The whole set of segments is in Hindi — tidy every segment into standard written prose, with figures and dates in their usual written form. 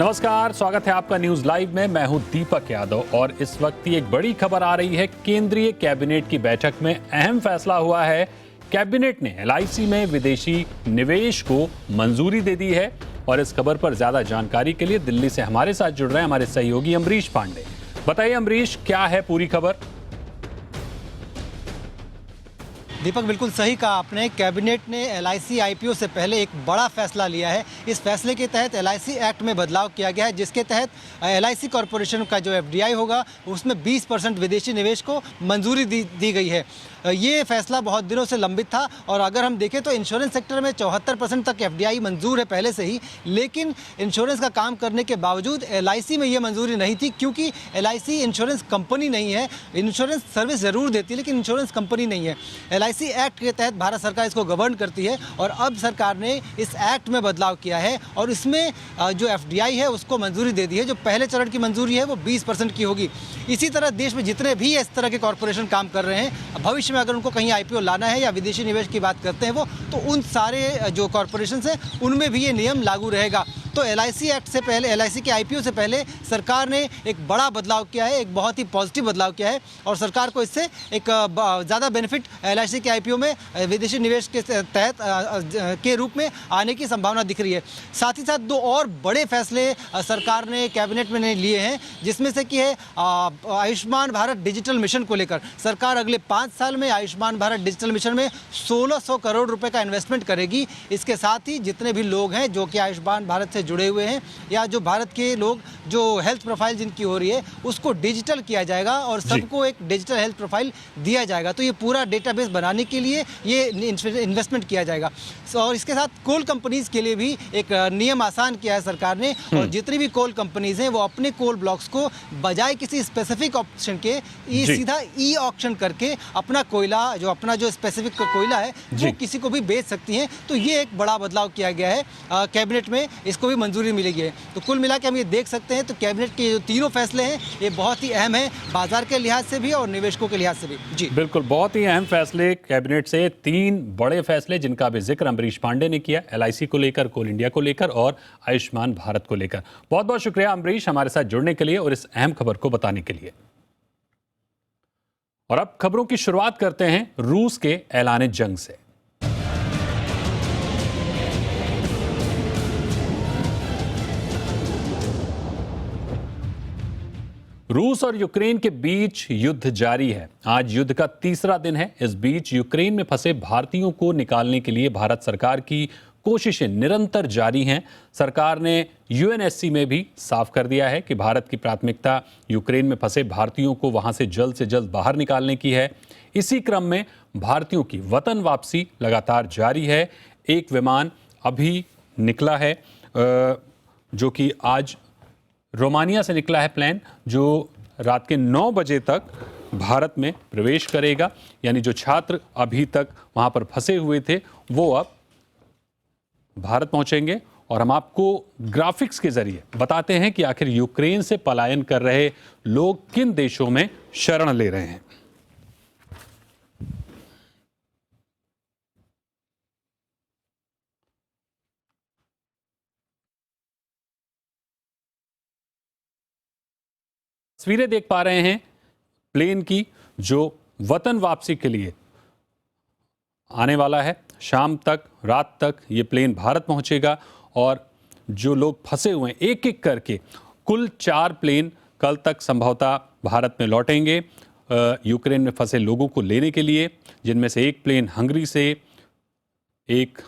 नमस्कार, स्वागत है आपका न्यूज लाइव में। मैं हूं दीपक यादव और इस वक्त की एक बड़ी खबर आ रही है। केंद्रीय कैबिनेट की बैठक में अहम फैसला हुआ है। कैबिनेट ने एलआईसी में विदेशी निवेश को मंजूरी दे दी है। और इस खबर पर ज्यादा जानकारी के लिए दिल्ली से हमारे साथ जुड़ रहे हैं हमारे सहयोगी अमरीश पांडे। बताइए अमरीश, क्या है पूरी खबर? दीपक, बिल्कुल सही कहा आपने। कैबिनेट ने एलआईसी आईपीओ से पहले एक बड़ा फैसला लिया है। इस फैसले के तहत एलआईसी एक्ट में बदलाव किया गया है, जिसके तहत एलआईसी कॉरपोरेशन का जो एफडीआई होगा उसमें 20% विदेशी निवेश को मंजूरी दी गई है। ये फैसला बहुत दिनों से लंबित था और अगर हम देखें तो इंश्योरेंस सेक्टर में 74% तक एफडीआई मंजूर है पहले से ही, लेकिन इंश्योरेंस का काम करने के बावजूद एलआईसी में ये मंजूरी नहीं थी, क्योंकि एलआईसी इंश्योरेंस कंपनी नहीं है। इंश्योरेंस सर्विस ज़रूर देती है लेकिन इंश्योरेंस कंपनी नहीं है। एलआईसी एक्ट के तहत भारत सरकार इसको गवर्न करती है और अब सरकार ने इस एक्ट में बदलाव किया है और इसमें जो एफडीआई है उसको मंजूरी दे दी है। जो पहले चरण की मंजूरी है वो 20% की होगी। इसी तरह देश में जितने भी इस तरह के कॉरपोरेशन काम कर रहे हैं, भविष्य में अगर उनको कहीं आईपीओ लाना है या विदेशी निवेश की बात करते हैं वो, तो उन सारे जो कॉरपोरेशन हैं उनमें भी ये नियम लागू रहेगा। तो एलआईसी एक्ट से पहले, एलआईसी के आईपीओ से पहले सरकार ने एक बड़ा बदलाव किया है, एक बहुत ही पॉजिटिव बदलाव किया है और सरकार को इससे एक ज़्यादा बेनिफिट एलआईसी के आईपीओ में विदेशी निवेश के तहत के रूप में आने की संभावना दिख रही है। साथ ही साथ दो और बड़े फैसले सरकार ने कैबिनेट में लिए हैं, जिसमें से कि है आयुष्मान भारत डिजिटल मिशन को लेकर। सरकार अगले 5 साल में आयुष्मान भारत डिजिटल मिशन में 1600 करोड़ रुपए का इन्वेस्टमेंट करेगी। इसके साथ ही जितने भी लोग हैं जो कि आयुष्मान भारत से जुड़े हुए हैं या जो भारत के लोग जो हेल्थ प्रोफाइल जिनकी हो रही है उसको डिजिटल किया जाएगा और सबको एक डिजिटल हेल्थ प्रोफाइल दिया जाएगा। तो ये पूरा डेटाबेस बनाने के लिए ये इन्वेस्टमेंट किया जाएगा। और इसके साथ कोल कंपनीज के लिए भी एक नियम आसान किया है सरकार ने और जितनी भी कोल कंपनीज हैं वो अपने कोल ब्लॉक्स को बजाय किसी स्पेसिफिक ऑप्शन के सीधा ई ऑक्शन करके अपना कोयला, जो अपना जो स्पेसिफिक कोयला है वो किसी को भी बेच सकती हैं। तो ये एक बड़ा बदलाव किया गया है कैबिनेट में, इसको भी मंजूरी मिलेगी। तो कुल मिला के हम ये देख सकते हैं तो कैबिनेट के जो तीनों फैसले हैं ये बहुत ही अहम है, बाजार के लिहाज से भी और निवेशकों के लिहाज से भी। जी बिल्कुल, बहुत ही अहम फैसले कैबिनेट से, 3 बड़े फैसले जिनका भी जिक्र अमरीश पांडे ने किया, एलआईसी को लेकर, कोल इंडिया को लेकर और आयुष्मान भारत को लेकर। बहुत बहुत शुक्रिया अमरीश हमारे साथ जुड़ने के लिए और इस अहम खबर को बताने के लिए। और अब खबरों की शुरुआत करते हैं रूस के ऐलान जंग से। रूस और यूक्रेन के बीच युद्ध जारी है। आज युद्ध का तीसरा दिन है। इस बीच यूक्रेन में फंसे भारतीयों को निकालने के लिए भारत सरकार की कोशिशें निरंतर जारी हैं। सरकार ने यूएनएससी में भी साफ कर दिया है कि भारत की प्राथमिकता यूक्रेन में फंसे भारतीयों को वहां से जल्द बाहर निकालने की है। इसी क्रम में भारतीयों की वतन वापसी लगातार जारी है। एक विमान अभी निकला है जो कि आज रोमानिया से निकला है प्लेन, जो रात के 9 बजे तक भारत में प्रवेश करेगा। यानी जो छात्र अभी तक वहां पर फंसे हुए थे वो अब भारत पहुंचेंगे और हम आपको ग्राफिक्स के जरिए बताते हैं कि आखिर यूक्रेन से पलायन कर रहे लोग किन देशों में शरण ले रहे हैं। तस्वीरें देख पा रहे हैं प्लेन की, जो वतन वापसी के लिए आने वाला है। शाम तक, रात तक ये प्लेन भारत पहुंचेगा और जो लोग फंसे हुए हैं एक एक करके कुल 4 प्लेन कल तक संभवतः भारत में लौटेंगे यूक्रेन में फंसे लोगों को लेने के लिए, जिनमें से एक प्लेन हंगरी से, एक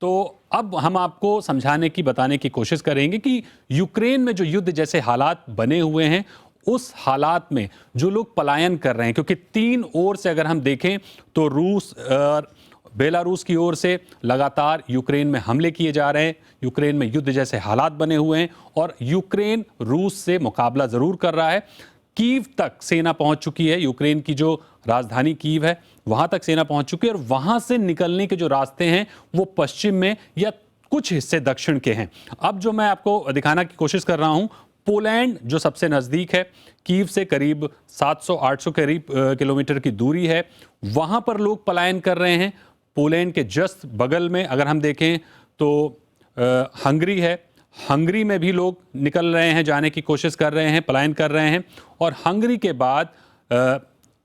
तो अब हम आपको समझाने की, बताने की कोशिश करेंगे कि यूक्रेन में जो युद्ध जैसे हालात बने हुए हैं उस हालात में जो लोग पलायन कर रहे हैं, क्योंकि 3 ओर से अगर हम देखें तो रूस और बेलारूस की ओर से लगातार यूक्रेन में हमले किए जा रहे हैं। यूक्रेन में युद्ध जैसे हालात बने हुए हैं और यूक्रेन रूस से मुकाबला जरूर कर रहा है। कीव तक सेना पहुंच चुकी है। यूक्रेन की जो राजधानी कीव है वहां तक सेना पहुंच चुकी है और वहां से निकलने के जो रास्ते हैं वो पश्चिम में या कुछ हिस्से दक्षिण के हैं। अब जो मैं आपको दिखाना की कोशिश कर रहा हूं, पोलैंड जो सबसे नज़दीक है, कीव से करीब 700-800 करीब किलोमीटर की दूरी है, वहाँ पर लोग पलायन कर रहे हैं। पोलैंड के जस्ट बगल में अगर हम देखें तो हंगरी है, हंगरी में भी लोग निकल रहे हैं, जाने की कोशिश कर रहे हैं, पलायन कर रहे हैं। और हंगरी के बाद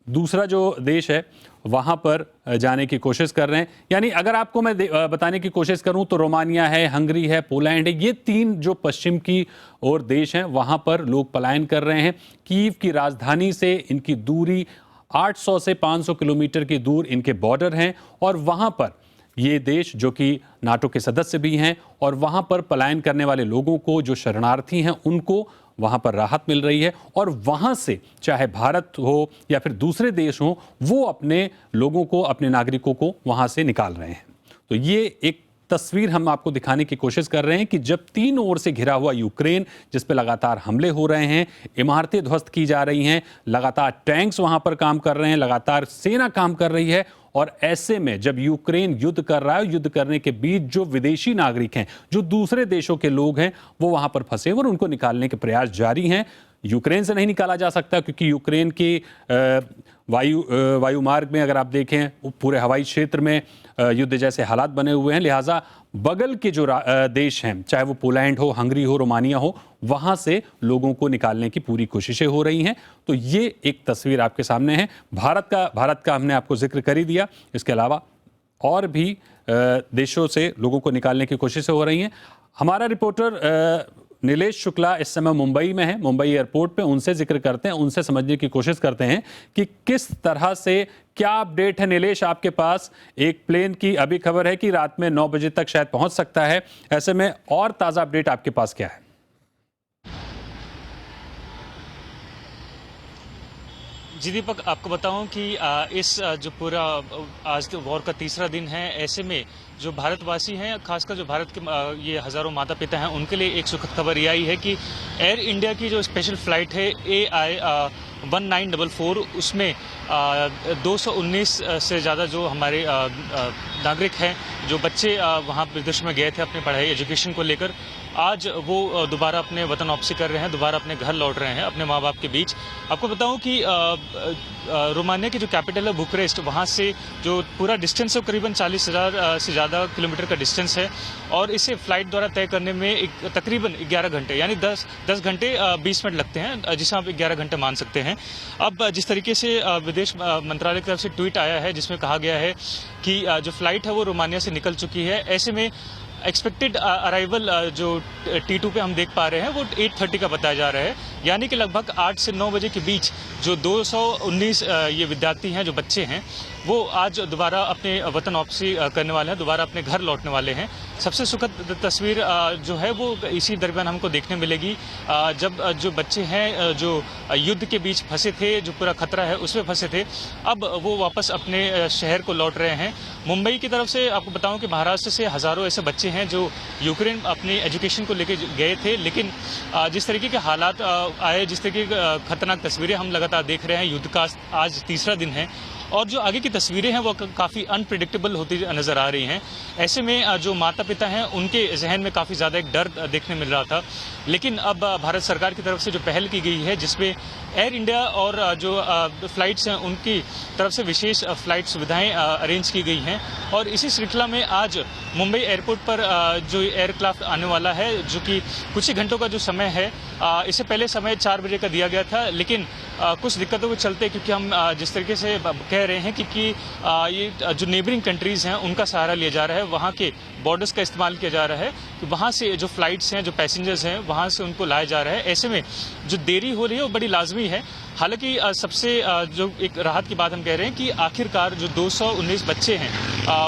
दूसरा जो देश है वहाँ पर जाने की कोशिश कर रहे हैं। यानी अगर आपको मैं बताने की कोशिश करूं तो रोमानिया है, हंगरी है, पोलैंड है, ये तीन जो पश्चिम की ओर देश हैं वहाँ पर लोग पलायन कर रहे हैं। कीव की राजधानी से इनकी दूरी 800 से 500 किलोमीटर की दूर इनके बॉर्डर हैं और वहाँ पर ये देश जो कि नाटो के सदस्य भी हैं और वहाँ पर पलायन करने वाले लोगों को, जो शरणार्थी हैं, उनको वहाँ पर राहत मिल रही है और वहाँ से चाहे भारत हो या फिर दूसरे देश हो, वो अपने लोगों को, अपने नागरिकों को वहाँ से निकाल रहे हैं। तो ये एक तस्वीर हम आपको दिखाने की कोशिश कर रहे हैं कि जब तीनों ओर से घिरा हुआ यूक्रेन, जिस पे लगातार हमले हो रहे हैं, इमारतें ध्वस्त की जा रही हैं, लगातार टैंक्स वहाँ पर काम कर रहे हैं, लगातार सेना काम कर रही है, और ऐसे में जब यूक्रेन युद्ध कर रहा है, युद्ध करने के बीच जो विदेशी नागरिक हैं, जो दूसरे देशों के लोग हैं, वो वहां पर फंसे हुए और उनको निकालने के प्रयास जारी हैं। यूक्रेन से नहीं निकाला जा सकता क्योंकि यूक्रेन के वायु मार्ग में अगर आप देखें पूरे हवाई क्षेत्र में युद्ध जैसे हालात बने हुए हैं, लिहाजा बगल के जो देश हैं, चाहे वो पोलैंड हो, हंगरी हो, रोमानिया हो, वहां से लोगों को निकालने की पूरी कोशिशें हो रही हैं। तो ये एक तस्वीर आपके सामने है। भारत का हमने आपको जिक्र कर ही दिया, इसके अलावा और भी देशों से लोगों को निकालने की कोशिशें हो रही हैं। हमारा रिपोर्टर नीलेश शुक्ला इस समय मुंबई में है, मुंबई एयरपोर्ट पे, उनसे जिक्र करते हैं, उनसे समझने की कोशिश करते हैं कि किस तरह से, क्या अपडेट है नीलेश आपके पास। एक प्लेन की अभी खबर है कि रात में 9 बजे तक शायद पहुंच सकता है, ऐसे में और ताज़ा अपडेट आपके पास क्या है? जी दीपक, आपको बताऊं कि इस जो पूरा आज तो वॉर का तीसरा दिन है, ऐसे में जो भारतवासी हैं, खासकर जो भारत के ये हज़ारों माता पिता हैं, उनके लिए एक सुखद खबर ये आई है कि एयर इंडिया की जो स्पेशल फ्लाइट है AI 1944, उसमें 219 से ज़्यादा जो हमारे नागरिक हैं, जो बच्चे वहाँ विदेश में गए थे अपनी पढ़ाई एजुकेशन को लेकर, आज वो दोबारा अपने वतन वापसी कर रहे हैं, दोबारा अपने घर लौट रहे हैं अपने माँ बाप के बीच। आपको बताऊं कि रोमानिया की जो कैपिटल है बुखारेस्ट, वहाँ से जो पूरा डिस्टेंस है करीबन 40,000 से ज़्यादा किलोमीटर का डिस्टेंस है और इसे फ्लाइट द्वारा तय करने में तकरीबन 11 घंटे यानी 10 घंटे 20 मिनट लगते हैं, जिसे आप 11 घंटे मान सकते हैं। अब जिस तरीके से विदेश मंत्रालय की तरफ से ट्वीट आया है जिसमें कहा गया है कि जो फ्लाइट है वो रोमानिया से निकल चुकी है, ऐसे में एक्सपेक्टेड अराइवल जो T2 पे हम देख पा रहे हैं वो 8:30 का बताया जा रहा है, यानी कि लगभग 8 से 9 बजे के बीच जो 219 ये विद्यार्थी हैं, जो बच्चे हैं, वो आज दोबारा अपने वतन वापसी करने वाले हैं, दोबारा अपने घर लौटने वाले हैं। सबसे सुखद तस्वीर जो है वो इसी दरमियान हमको देखने मिलेगी जब जो बच्चे हैं जो युद्ध के बीच फंसे थे, जो पूरा खतरा है उसमें फंसे थे, अब वो वापस अपने शहर को लौट रहे हैं। मुंबई की तरफ से आपको बताऊं कि महाराष्ट्र से हज़ारों ऐसे बच्चे हैं जो यूक्रेन अपनी एजुकेशन को लेकर गए थे, लेकिन जिस तरीके के हालात आए, जिस तरीके की खतरनाक तस्वीरें हम लगातार देख रहे हैं, युद्ध का आज तीसरा दिन है और जो आगे की तस्वीरें हैं वो काफ़ी अनप्रिडिक्टेबल होती नज़र आ रही हैं। ऐसे में जो माता पिता हैं उनके जहन में काफ़ी ज़्यादा एक डर देखने मिल रहा था, लेकिन अब भारत सरकार की तरफ से जो पहल की गई है जिसमें एयर इंडिया और जो फ्लाइट्स हैं उनकी तरफ से विशेष फ्लाइट सुविधाएं अरेंज की गई हैं और इसी श्रृंखला में आज मुंबई एयरपोर्ट पर जो एयरक्राफ्ट आने वाला है, जो कि कुछ ही घंटों का जो समय है, इससे पहले समय 4 बजे का दिया गया था, लेकिन कुछ दिक्कतों के चलते, क्योंकि हम जिस तरीके से कह रहे हैं कि ये जो नेबरिंग कंट्रीज़ हैं उनका सहारा लिया जा रहा है, वहाँ के बॉर्डर्स का इस्तेमाल किया जा रहा है कि वहाँ से जो फ्लाइट्स हैं, जो पैसेंजर्स हैं, वहाँ से उनको लाया जा रहा है। ऐसे में जो देरी हो रही है वो बड़ी लाजमी है। हालांकि सबसे जो एक राहत की बात हम कह रहे हैं कि आखिरकार जो 219 बच्चे हैं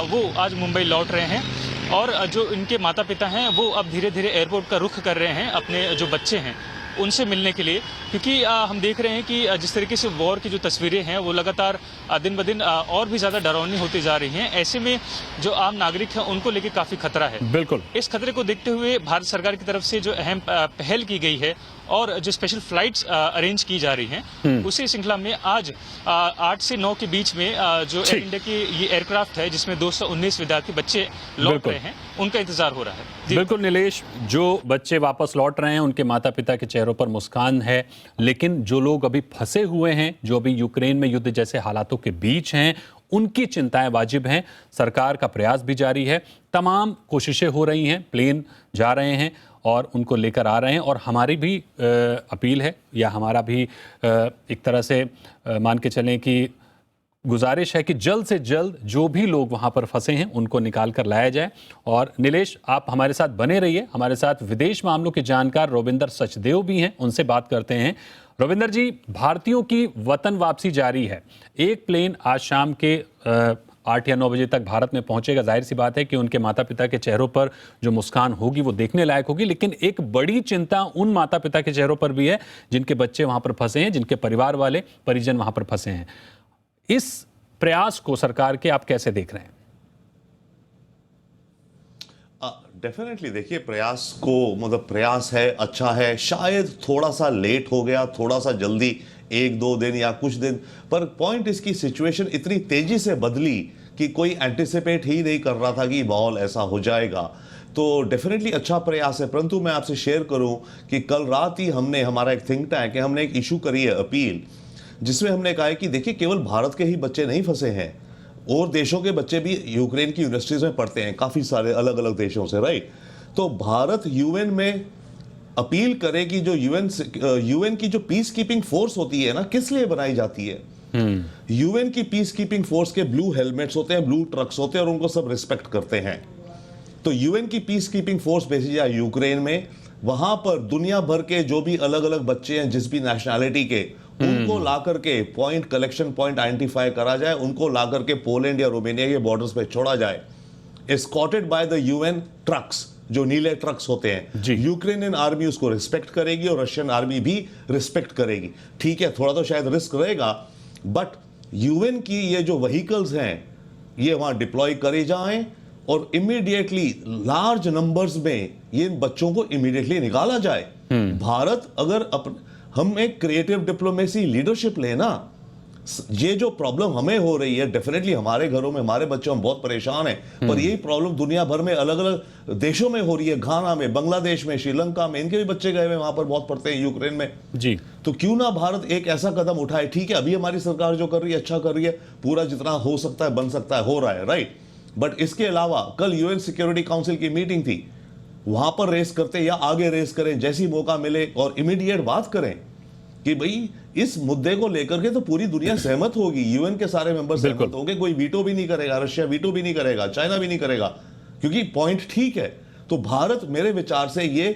वो आज मुंबई लौट रहे हैं और जो इनके माता पिता हैं वो अब धीरे धीरे एयरपोर्ट का रुख कर रहे हैं अपने जो बच्चे हैं उनसे मिलने के लिए, क्योंकि हम देख रहे हैं कि जिस तरीके से वॉर की जो तस्वीरें हैं वो लगातार दिन ब दिन और भी ज़्यादा डरावनी होती जा रही हैं। ऐसे में जो आम नागरिक हैं उनको लेकर काफ़ी खतरा है। बिल्कुल, इस खतरे को देखते हुए भारत सरकार की तरफ से जो अहम पहल की गई है और जो स्पेशल फ्लाइट्स अरेंज की जा रही हैं, उसी श्रृंखला में आज 8 से 9 के बीच में जो एयर इंडिया की ये एयरक्राफ्ट है जिसमें 219 विद्यार्थी बच्चे लौट रहे हैं, उनका इंतजार हो रहा है। बिल्कुल नीलेश, जो बच्चे वापस लौट रहे हैं उनके माता पिता के चेहरों चेहरों पर मुस्कान है, लेकिन जो लोग अभी फंसे हुए हैं, जो अभी यूक्रेन में युद्ध जैसे हालातों के बीच हैं, उनकी चिंताएं वाजिब हैं। सरकार का प्रयास भी जारी है, तमाम कोशिशें हो रही हैं, प्लेन जा रहे हैं और उनको लेकर आ रहे हैं। और हमारी भी अपील है, या हमारा भी एक तरह से मान के चलें कि गुजारिश है कि जल्द से जल्द जो भी लोग वहां पर फंसे हैं उनको निकाल कर लाया जाए। और नीलेश, आप हमारे साथ बने रहिए, हमारे साथ विदेश मामलों के जानकार रोविंदर सचदेव भी हैं, उनसे बात करते हैं। रोविंदर जी, भारतीयों की वतन वापसी जारी है। एक प्लेन आज शाम के 8 या 9 बजे तक भारत में पहुंचेगा। जाहिर सी बात है कि उनके माता पिता के चेहरों पर जो मुस्कान होगी वो देखने लायक होगी, लेकिन एक बड़ी चिंता उन माता पिता के चेहरों पर भी है जिनके बच्चे वहां पर फंसे हैं, जिनके परिवार वाले परिजन वहां पर फंसे हैं। इस प्रयास को सरकार के आप कैसे देख रहे हैं? डेफिनेटली देखिए, प्रयास को मतलब प्रयास है, अच्छा है, शायद थोड़ा सा लेट हो गया, थोड़ा सा जल्दी, 1-2 दिन या कुछ दिन, पर पॉइंट इसकी सिचुएशन इतनी तेजी से बदली कि कोई एंटिसिपेट ही नहीं कर रहा था कि माहौल ऐसा हो जाएगा। तो डेफिनेटली अच्छा प्रयास है। परंतु मैं आपसे शेयर करूं कि कल रात ही हमने, हमारा एक थिंक टैंक है, हमने एक इशू करी है अपील, जिसमें हमने कहा है कि देखिए केवल भारत के ही बच्चे नहीं फंसे हैं, और देशों के बच्चे भी यूक्रेन की यूनिवर्सिटीज में पढ़ते हैं, काफी सारे अलग अलग देशों से, राइट। तो भारत यूएन में अपील करे कि जो यूएन की जो पीस कीपिंग फोर्स होती है ना, किस लिए बनाई जाती है? यूएन की पीस कीपिंग फोर्स के ब्लू हेलमेट्स होते हैं, ब्लू ट्रक्स होते हैं, और उनको सब रिस्पेक्ट करते हैं। तो यूएन की peace keeping force basically Ukraine में, वहां पर दुनिया भर के जो भी अलग अलग बच्चे हैं, जिस भी नेशनैलिटी के, उनको ला करके पॉइंट कलेक्शन पॉइंट आइडेंटिफाई करा जाए, उनको ला करके पोलैंड या रोमानिया के बॉर्डर्स पे छोड़ा जाए, escorted by the UN trucks, जो नीले ट्रक्स होते हैं। यूक्रेनियन आर्मी उसको रिस्पेक्ट करेगी और रशियन आर्मी भी रिस्पेक्ट करेगी। ठीक है, थोड़ा तो शायद रिस्क रहेगा, बट यूएन की ये जो व्हीकल्स हैं ये वहां डिप्लॉय करे जाएं और इमीडिएटली लार्ज नंबर्स में ये बच्चों को इमीडिएटली निकाला जाए। भारत अगर हम एक क्रिएटिव डिप्लोमेसी लीडरशिप लेना, ये जो प्रॉब्लम हमें हो रही है, डेफिनेटली हमारे घरों में हमारे बच्चे हम बहुत परेशान हैं, पर यही प्रॉब्लम दुनिया भर में अलग अलग देशों में हो रही है, घाना में, बांग्लादेश में, श्रीलंका में, इनके भी बच्चे गए हुए वहां पर बहुत पढ़ते हैं, यूक्रेन में जी। तो क्यों ना भारत एक ऐसा कदम उठाए? ठीक है, अभी हमारी सरकार जो कर रही है अच्छा कर रही है, पूरा जितना हो सकता है बन सकता है हो रहा है, राइट। बट इसके अलावा कल यूएन सिक्योरिटी काउंसिल की मीटिंग थी, वहां पर रेस करते या आगे रेस करें, जैसी मौका मिले, और इमीडिएट बात करें कि भाई इस मुद्दे को लेकर के तो पूरी दुनिया सहमत होगी, यूएन के सारे मेंबर सहमत होंगे, कोई वीटो भी नहीं करेगा, रशिया वीटो भी नहीं करेगा, चाइना भी नहीं करेगा, क्योंकि पॉइंट ठीक है। तो भारत मेरे विचार से ये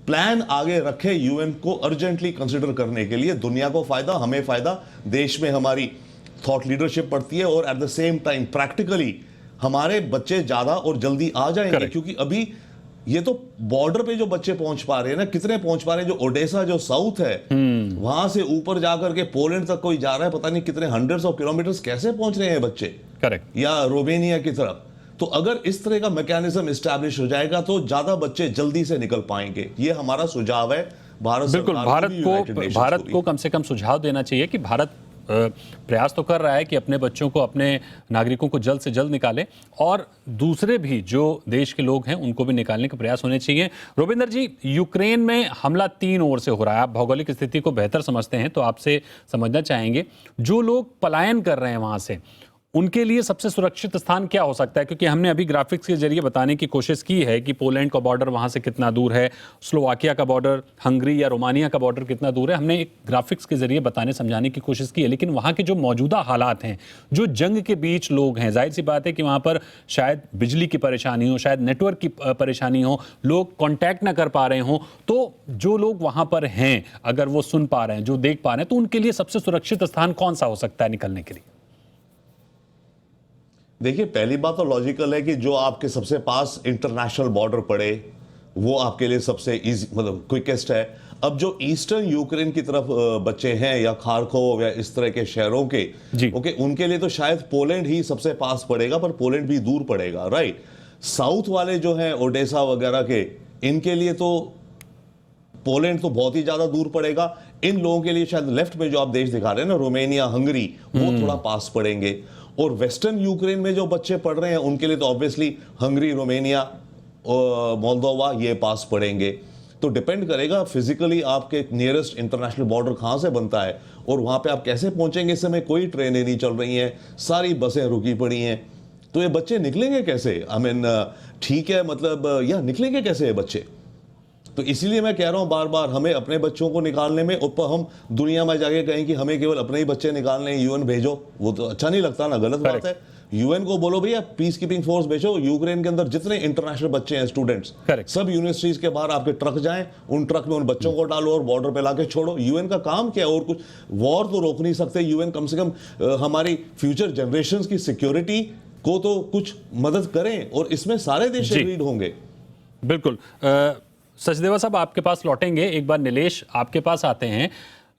प्लान आगे रखे यूएन को अर्जेंटली कंसिडर करने के लिए, दुनिया को फायदा, हमें फायदा, देश में हमारी थॉट लीडरशिप बढ़ती है, और at the same time practically हमारे बच्चे ज्यादा और जल्दी आ जाएंगे। क्योंकि अभी ये तो बॉर्डर पे जो बच्चे पहुंच पा रहे हैं ना, कितने पहुंच पा रहे हैं, जो ओडेसा जो साउथ है, वहां से ऊपर जाकर के पोलैंड तक कोई जा रहा है, पता नहीं कितने हंड्रेड्स ऑफ किलोमीटर्स कैसे पहुंच रहे हैं बच्चे, करेक्ट, या रोमेनिया की तरफ। तो अगर इस तरह का मैकेनिज्म एस्टैब्लिश हो जाएगा तो ज्यादा बच्चे जल्दी से निकल पाएंगे। ये हमारा सुझाव है भारत बिल्कुल, भारत को कम से कम सुझाव देना चाहिए कि भारत प्रयास तो कर रहा है कि अपने बच्चों को, अपने नागरिकों को जल्द से जल्द निकाले, और दूसरे भी जो देश के लोग हैं उनको भी निकालने के प्रयास होने चाहिए। रोविंदर जी, यूक्रेन में हमला 3 ओर से हो रहा है, आप भौगोलिक स्थिति को बेहतर समझते हैं, तो आपसे समझना चाहेंगे, जो लोग पलायन कर रहे हैं वहां से, उनके लिए सबसे सुरक्षित स्थान क्या हो सकता है? क्योंकि हमने अभी ग्राफिक्स के जरिए बताने की कोशिश की है कि पोलैंड का बॉर्डर वहां से कितना दूर है, स्लोवाकिया का बॉर्डर, हंगरी या रोमानिया का बॉर्डर कितना दूर है, हमने एक ग्राफिक्स के जरिए बताने समझाने की कोशिश की है। लेकिन वहां के जो मौजूदा हालात हैं, जो जंग के बीच लोग हैं, जाहिर सी बात है कि वहां पर शायद बिजली की परेशानी हो, शायद नेटवर्क की परेशानी हो, लोग कॉन्टैक्ट ना कर पा रहे हों, तो जो लोग वहां पर हैं, अगर वो सुन पा रहे हैं, जो देख पा रहे हैं, तो उनके लिए सबसे सुरक्षित स्थान कौन सा हो सकता है निकलने के लिए? देखिए, पहली बात तो लॉजिकल है कि जो आपके सबसे पास इंटरनेशनल बॉर्डर पड़े वो आपके लिए सबसे इजी, मतलब क्विकेस्ट है। अब जो ईस्टर्न यूक्रेन की तरफ बच्चे हैं, या खारकोव या इस तरह के शहरों के, ओके, उनके लिए तो शायद पोलैंड ही सबसे पास पड़ेगा, पर पोलैंड भी दूर पड़ेगा, राइट। साउथ वाले जो हैं ओडेसा वगैरह के, इनके लिए तो पोलैंड तो बहुत ही ज्यादा दूर पड़ेगा। इन लोगों के लिए शायद लेफ्ट में जो आप देश दिखा रहे हैं ना, रोमानिया, हंगरी, वो थोड़ा पास पड़ेंगे। और वेस्टर्न यूक्रेन में जो बच्चे पढ़ रहे हैं उनके लिए तो ऑब्वियसली हंगरी, रोमानिया, मोल्दोवा, ये पास पड़ेंगे। तो डिपेंड करेगा फिजिकली आपके नियरेस्ट इंटरनेशनल बॉर्डर कहाँ से बनता है और वहाँ पे आप कैसे पहुंचेंगे। इस समय कोई ट्रेनें नहीं चल रही हैं, सारी बसें रुकी पड़ी हैं, तो ये बच्चे निकलेंगे कैसे? आई मीन ठीक है, मतलब या निकलेंगे कैसे ये बच्चे? तो इसीलिए मैं कह रहा हूं बार बार, हमें अपने बच्चों को निकालने में, ऊपर हम दुनिया में जाके कहें कि हमें केवल अपने ही बच्चे निकालने, यूएन भेजो, वो तो अच्छा नहीं लगता ना, गलत बात है। यूएन को बोलो भैया पीस कीपिंग फोर्स भेजो, यूक्रेन के अंदर जितने इंटरनेशनल बच्चे हैं स्टूडेंट्स, सब यूनिवर्सिटीज के बाहर आपके ट्रक जाएं, उन ट्रक में उन बच्चों को डालो और बॉर्डर पे लाके छोड़ो। यूएन का काम क्या है? और कुछ वॉर तो रोक नहीं सकते यूएन, कम से कम हमारी फ्यूचर जनरेशन की सिक्योरिटी को तो कुछ मदद करें, और इसमें सारे देश लीड होंगे। बिल्कुल। सचदेवा साहब आपके पास लौटेंगे, एक बार नीलेश आपके पास आते हैं।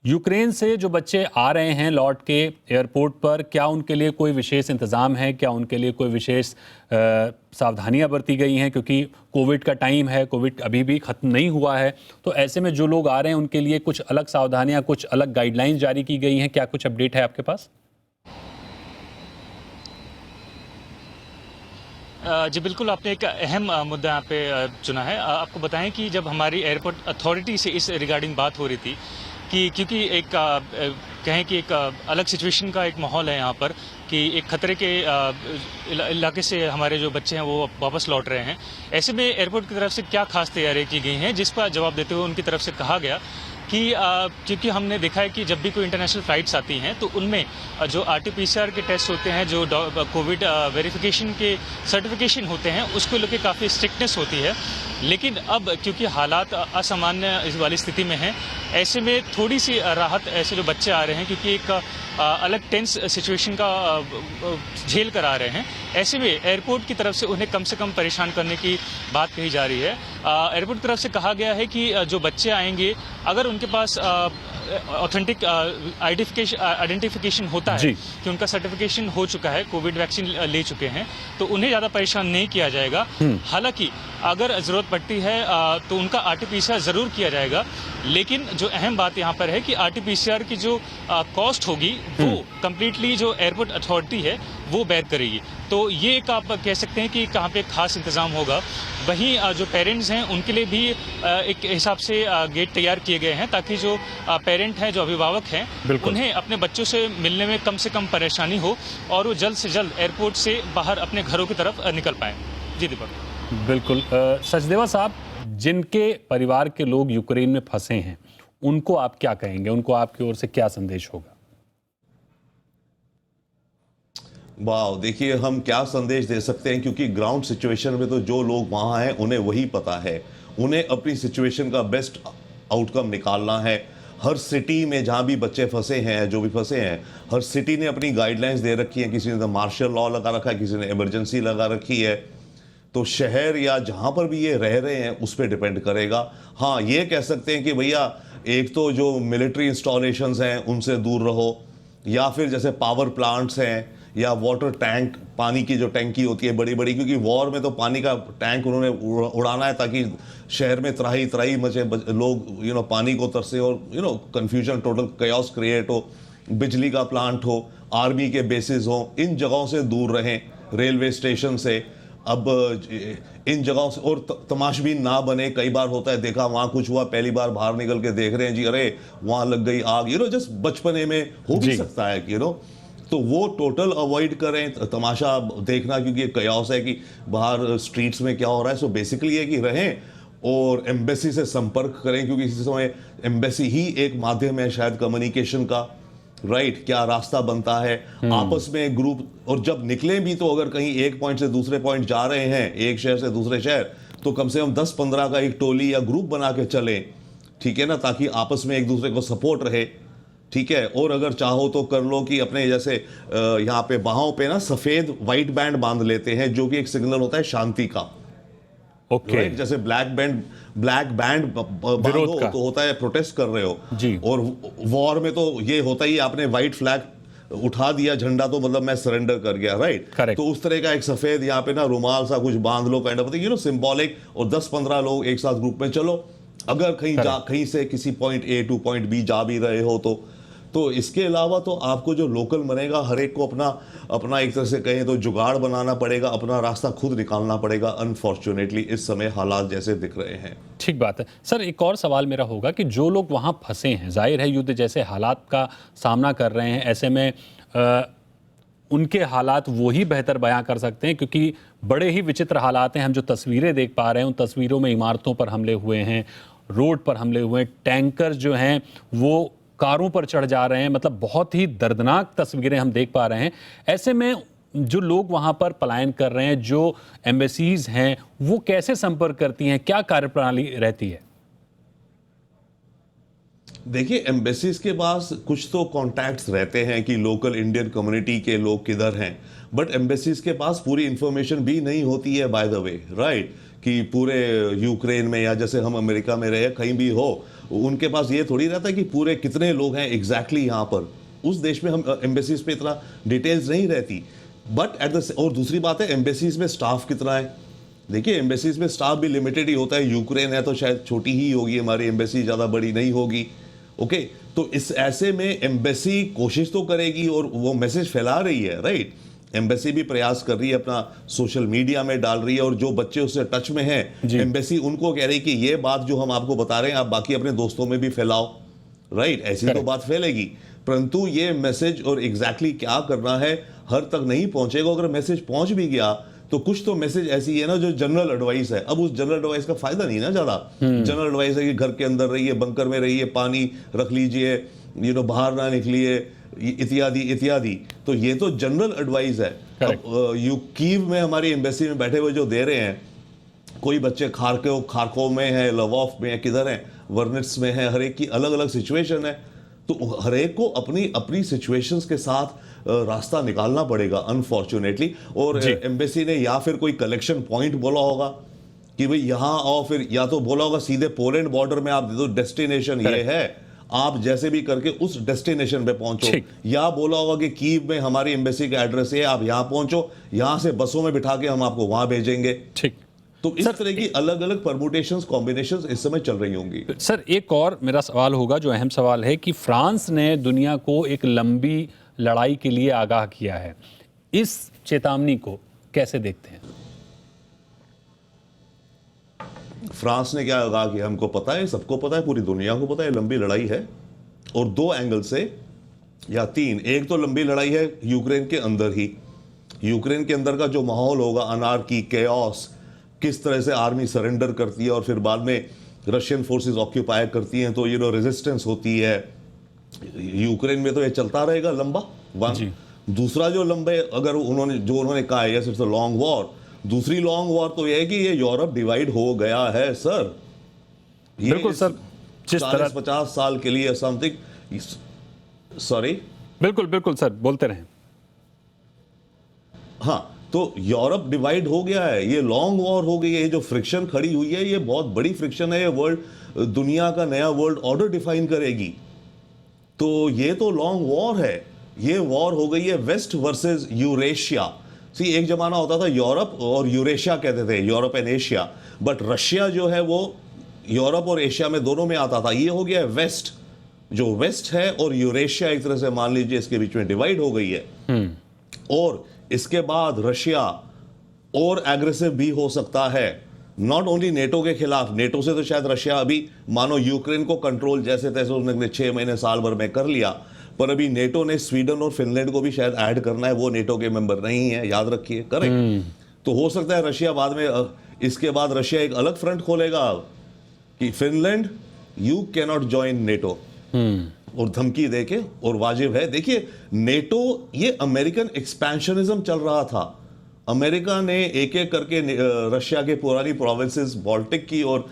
यूक्रेन से जो बच्चे आ रहे हैं लौट के एयरपोर्ट पर, क्या उनके लिए कोई विशेष इंतज़ाम है? क्या उनके लिए कोई विशेष सावधानियां बरती गई हैं? क्योंकि कोविड का टाइम है, कोविड अभी भी ख़त्म नहीं हुआ है, तो ऐसे में जो लोग आ रहे हैं उनके लिए कुछ अलग सावधानियां, कुछ अलग गाइडलाइंस जारी की गई हैं? क्या कुछ अपडेट है आपके पास? जी बिल्कुल, आपने एक अहम मुद्दा यहाँ पे चुना है। आपको बताएं कि जब हमारी एयरपोर्ट अथॉरिटी से इस रिगार्डिंग बात हो रही थी कि क्योंकि एक कहें कि एक अलग सिचुएशन का एक माहौल है यहाँ पर, कि एक खतरे के इलाके से हमारे जो बच्चे हैं वो वापस लौट रहे हैं, ऐसे में एयरपोर्ट की तरफ से क्या खास तैयारी की गई हैं, जिस पर जवाब देते हुए उनकी तरफ से कहा गया कि क्योंकि हमने देखा है कि जब भी कोई इंटरनेशनल फ्लाइट्स आती हैं तो उनमें जो RT-PCR के टेस्ट होते हैं, जो कोविड वेरिफिकेशन के सर्टिफिकेशन होते हैं, उसको लेकर काफ़ी स्ट्रिक्टनेस होती है। लेकिन अब क्योंकि हालात असामान्य इस वाली स्थिति में हैं, ऐसे में थोड़ी सी राहत ऐसे जो बच्चे आ रहे हैं, क्योंकि एक अलग टेंस सिचुएशन का झेल कर आ रहे हैं, ऐसे में एयरपोर्ट की तरफ से उन्हें कम से कम परेशान करने की बात कही जा रही है। एयरपोर्ट की तरफ से कहा गया है कि जो बच्चे आएंगे, अगर उनके पास ऑथेंटिक आइडेंटिफिकेशन होता है कि उनका सर्टिफिकेशन हो चुका है, कोविड वैक्सीन ले चुके हैं, तो उन्हें ज़्यादा परेशान नहीं किया जाएगा। हालांकि अगर ज़रूरत पड़ती है तो उनका RT-PCR ज़रूर किया जाएगा, लेकिन जो अहम बात यहाँ पर है कि RT-PCR की जो कॉस्ट होगी वो कंप्लीटली जो एयरपोर्ट अथॉरिटी है वो बेयर करेगी। तो ये एक आप कह सकते हैं कि कहाँ पे खास इंतजाम होगा। वहीं जो पेरेंट्स हैं उनके लिए भी एक हिसाब से गेट तैयार किए गए हैं, ताकि जो पेरेंट हैं, जो अभिभावक हैं, उन्हें अपने बच्चों से मिलने में कम से कम परेशानी हो और वो जल्द से जल्द एयरपोर्ट से बाहर अपने घरों की तरफ निकल पाएँ। जी दीपक। बिल्कुल। सचदेवा साहब, जिनके परिवार के लोग यूक्रेन में फंसे हैं, उनको आप क्या कहेंगे? उनको आपकी ओर से क्या संदेश होगा? वाह, देखिए हम क्या संदेश दे सकते हैं, क्योंकि ग्राउंड सिचुएशन में तो जो लोग वहां हैं उन्हें वही पता है, उन्हें अपनी सिचुएशन का बेस्ट आउटकम निकालना है। हर सिटी में जहां भी बच्चे फंसे हैं, जो भी फंसे हैं, हर सिटी ने अपनी गाइडलाइंस दे रखी है। किसी ने तो मार्शल लॉ लगा रखा है, किसी ने इमरजेंसी लगा रखी है। तो शहर या जहां पर भी ये रह रहे हैं उस पर डिपेंड करेगा। हाँ, ये कह सकते हैं कि भैया एक तो जो मिलिट्री इंस्टॉलेशंस हैं उनसे दूर रहो, या फिर जैसे पावर प्लांट्स हैं या वाटर टैंक, पानी की जो टैंकी होती है बड़ी बड़ी, क्योंकि वॉर में तो पानी का टैंक उन्होंने उड़ाना है ताकि शहर में त्राही त्राही मचे, लोग पानी को तरसे और कंफ्यूजन, टोटल कयास क्रिएट हो। बिजली का प्लांट हो, आर्मी के बेसिस हो, इन जगहों से दूर रहें, रेलवे स्टेशन से। अब इन जगहों से और तमाशबीन ना बने। कई बार होता है, देखा वहां कुछ हुआ, पहली बार बाहर निकल के देख रहे हैं जी, अरे वहां लग गई आग, जस्ट बचपने में हो भी सकता है कि तो वो टोटल अवॉइड करें तमाशा देखना, क्योंकि ये कयास है कि बाहर स्ट्रीट्स में क्या हो रहा है। सो बेसिकली ये कि रहें और एम्बेसी से संपर्क करें, क्योंकि इस समय एम्बेसी ही एक माध्यम है शायद कम्युनिकेशन का, राइट? क्या रास्ता बनता है आपस में ग्रुप, और जब निकले भी तो अगर कहीं एक पॉइंट से दूसरे पॉइंट जा रहे हैं, एक शहर से दूसरे शहर, तो कम से कम 10-15 का एक टोली या ग्रुप बना के चलें, ठीक है ना, ताकि आपस में एक दूसरे को सपोर्ट रहे, ठीक है। और अगर चाहो तो कर लो कि अपने जैसे यहाँ पे बाहों पे ना सफेद व्हाइट बैंड बांध लेते हैं, जो कि एक सिग्नल होता है शांति का। राइट, जैसे ब्लैक बैंड बांधो तो होता है प्रोटेस्ट कर रहे हो जी। और वॉर में तो ये होता ही, आपने व्हाइट फ्लैग उठा दिया झंडा तो मतलब मैं सरेंडर कर गया, राइट? तो उस तरह का एक सफेद यहाँ पे ना रुमाल सा कुछ बांध लो, काइंड ऑफ सिंबॉलिक, और 10-15 लोग एक साथ ग्रुप में चलो। अगर कहीं से किसी point A two point B जा भी रहे हो तो इसके अलावा तो आपको जो लोकल बनेगा, हर एक को अपना अपना एक तरह से कहें तो जुगाड़ बनाना पड़ेगा, अपना रास्ता खुद निकालना पड़ेगा। अनफॉर्चुनेटली इस समय हालात जैसे दिख रहे हैं। ठीक बात है सर। एक और सवाल मेरा होगा कि जो लोग वहाँ फंसे हैं, जाहिर है युद्ध जैसे हालात का सामना कर रहे हैं, ऐसे में उनके हालात वो ही बेहतर बयां कर सकते हैं, क्योंकि बड़े ही विचित्र हालात हैं। हम जो तस्वीरें देख पा रहे हैं, उन तस्वीरों में इमारतों पर हमले हुए हैं, रोड पर हमले हुए हैं, टैंकर जो हैं वो कारों पर चढ़ जा रहे हैं, मतलब बहुत ही दर्दनाक तस्वीरें हम देख पा रहे हैं। ऐसे में जो लोग वहां पर पलायन कर रहे हैं, जो एम्बेसीज हैं, वो कैसे संपर्क करती हैं, क्या कार्यप्रणाली रहती है? देखिए, एम्बेसीज के पास कुछ तो कॉन्टैक्ट्स रहते हैं कि लोकल इंडियन कम्युनिटी के लोग किधर हैं, बट एम्बेसीज के पास पूरी इंफॉर्मेशन भी नहीं होती है, बाय द वे, राइट, कि पूरे यूक्रेन में या जैसे हम अमेरिका में रहे कहीं भी हो, उनके पास ये थोड़ी रहता है कि पूरे कितने लोग हैं एग्जैक्टली यहाँ पर। उस देश में हम एम्बेसीज पे इतना डिटेल्स नहीं रहती। बट और दूसरी बात है, एम्बेसीज में स्टाफ कितना है। देखिए, एम्बेसीज में स्टाफ भी लिमिटेड ही होता है। यूक्रेन है तो शायद छोटी ही होगी हमारी एम्बेसी, ज़्यादा बड़ी नहीं होगी। ओके, तो इस ऐसे में एम्बेसी कोशिश तो करेगी और वो मैसेज फैला रही है, राइट। एम्बेसी भी प्रयास कर रही है, अपना सोशल मीडिया में डाल रही है, और जो बच्चे उससे टच में हैं, एम्बेसी उनको कह रही है कि ये बात जो हम आपको बता रहे हैं आप बाकी अपने दोस्तों में भी फैलाओ, राइट। ऐसी तो बात फैलेगी, परंतु ये मैसेज और एग्जैक्टली क्या करना है हर तक नहीं पहुंचेगा। अगर मैसेज पहुंच भी गया तो कुछ तो मैसेज ऐसी है ना जो जनरल एडवाइस है। अब उस जनरल एडवाइस का फायदा नहीं ना ज्यादा। जनरल एडवाइस है कि घर के अंदर रहिए, बंकर में रहिए, पानी रख लीजिए, बाहर ना निकलिए, इत्यादि इत्यादि। तो ये तो जनरल एडवाइस है। अब कीव में हमारी एम्बेसी में बैठे हुए जो दे रहे हैं, कोई बच्चे खारकोव में है, लवॉफ में है, किधर है, वर्निट्स में है, हर एक की अलग अलग सिचुएशन है। तो हर एक को अपनी अपनी सिचुएशंस के साथ रास्ता निकालना पड़ेगा, अनफॉर्चुनेटली। और एम्बेसी ने या फिर कोई कलेक्शन पॉइंट बोला होगा कि भाई यहाँ आओ, फिर या तो बोला होगा सीधे पोलैंड बॉर्डर में आप दे दो, डेस्टिनेशन ये है, आप जैसे भी करके उस डेस्टिनेशन पे पहुंचो, या बोला होगा कि कीव में हमारी एम्बेसी का एड्रेस है, आप यहाँ पहुंचो, यहाँ से बसों में बिठा के हम आपको वहां भेजेंगे। ठीक। तो इस तरह की अलग अलग परमुटेशंस, कॉम्बिनेशंस इस समय चल रही होंगी। सर, एक और मेरा सवाल होगा जो अहम सवाल है कि फ्रांस ने दुनिया को एक लंबी लड़ाई के लिए आगाह किया है। इस चेतावनी को कैसे देखते हैं? फ्रांस ने क्या आगाह किया हमको पता है, सबको पता है, पूरी दुनिया को पता है, लंबी लड़ाई है। और दो एंगल से या तीन। एक तो लंबी लड़ाई है यूक्रेन के अंदर ही। यूक्रेन के अंदर का जो माहौल होगा, अनार्की, केओस, किस तरह से आर्मी सरेंडर करती है और फिर बाद में रशियन फोर्सेस ऑक्यूपाई करती हैं, तो रेजिस्टेंस होती है। यूक्रेन में तो ये चलता रहेगा लंबा वन। दूसरा जो लंबे, अगर उन्होंने कहा है इट्स अ लॉन्ग वॉर, दूसरी लॉन्ग वॉर तो यह है कि ये यूरोप डिवाइड हो गया है सर। बिल्कुल सर, 40-50 साल के लिए समथिंग। सॉरी, बिल्कुल बिल्कुल सर, बोलते रहें। हाँ, तो यूरोप डिवाइड हो गया है, ये लॉन्ग वॉर हो गई है। ये जो फ्रिक्शन खड़ी हुई है, ये बहुत बड़ी फ्रिक्शन है। ये वर्ल्ड, दुनिया का नया वर्ल्ड ऑर्डर डिफाइन करेगी। तो ये तो लॉन्ग वॉर है। ये वॉर हो गई है वेस्ट वर्सेस यूरेशिया। एक जमाना होता था यूरोप और यूरेशिया कहते थे, Europe and Asia, but Russia जो है वो यूरोप और एशिया में दोनों में आता था। ये हो गया वेस्ट, जो वेस्ट है, और यूरेशिया एक तरह से मान लीजिए इसके बीच में डिवाइड हो गई है। और इसके बाद रशिया और एग्रेसिव भी हो सकता है, नॉट ओनली नेटो के खिलाफ। नेटो से तो शायद रशिया अभी मानो यूक्रेन को कंट्रोल जैसे तैसे उसने 6 महीने साल भर में कर लिया, पर अभी नेटो ने स्वीडन और फिनलैंड को भी शायद ऐड करना है। वो नेटो के मेंबर नहीं है, याद रखिए, करेक्ट। तो हो सकता है रशिया बाद में, इसके बाद रशिया एक अलग फ्रंट खोलेगा कि Finland, you can not join NATO, और धमकी देके, और वाजिब है। देखिए, नेटो, ये अमेरिकन एक्सपेंशनिज्म चल रहा था। अमेरिका ने एक एक करके रशिया के पुरानी प्रोविंसेस, बाल्टिक की और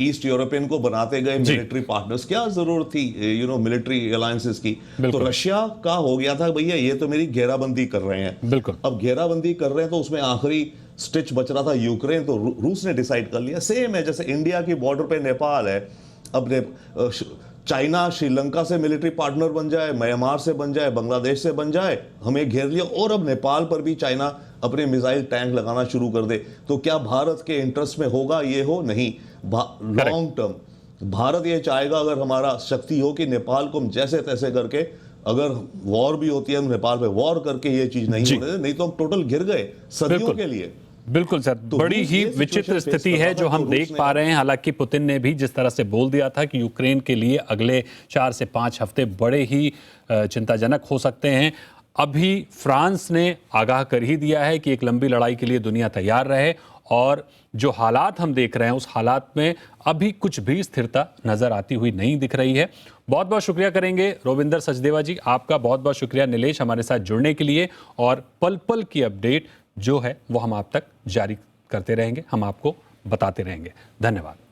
ईस्ट यूरोपियन को बनाते गए मिलिट्री पार्टनर्स। क्या जरूरत थी मिलिट्री अलायंसेस की? तो रशिया का हो गया था, भैया ये तो मेरी घेराबंदी कर रहे हैं। बिल्कुल। अब घेराबंदी कर रहे हैं तो उसमें आखिरी स्टिच बच रहा था यूक्रेन, तो रूस ने डिसाइड कर लिया। सेम है जैसे इंडिया की बॉर्डर पे नेपाल है, अब चाइना श्रीलंका से मिलिट्री पार्टनर बन जाए, म्यांमार से बन जाए, बांग्लादेश से बन जाए, हमें घेर लिया, और अब नेपाल पर भी चाइना अपने मिसाइल टैंक लगाना शुरू कर दे। तो क्या भारत के इंटरेस्ट में होगा? ये हो नहीं, लॉन्ग टर्म भारत ये चाहेगा अगर हमारा शक्ति हो कि नेपाल को हम जैसे तैसे करके, अगर वॉर भी होती है हम नेपाल पे वॉर करके ये चीज नहीं होने दें, नहीं तो हम टोटल गिर गए सदियों के लिए। बिल्कुल सर, बड़ी ही विचित्र स्थिति है जो हम देख पा रहे हैं। हालांकि पुतिन ने भी जिस तरह से बोल दिया था कि यूक्रेन के लिए अगले 4 से 5 हफ्ते बड़े ही चिंताजनक हो सकते हैं, अभी फ्रांस ने आगाह कर ही दिया है कि एक लंबी लड़ाई के लिए दुनिया तैयार रहे, और जो हालात हम देख रहे हैं उस हालात में अभी कुछ भी स्थिरता नजर आती हुई नहीं दिख रही है। बहुत बहुत शुक्रिया करेंगे रोविंदर सचदेवा जी, आपका बहुत बहुत शुक्रिया नीलेश हमारे साथ जुड़ने के लिए, और पल पल की अपडेट जो है वो हम आप तक जारी करते रहेंगे, हम आपको बताते रहेंगे। धन्यवाद।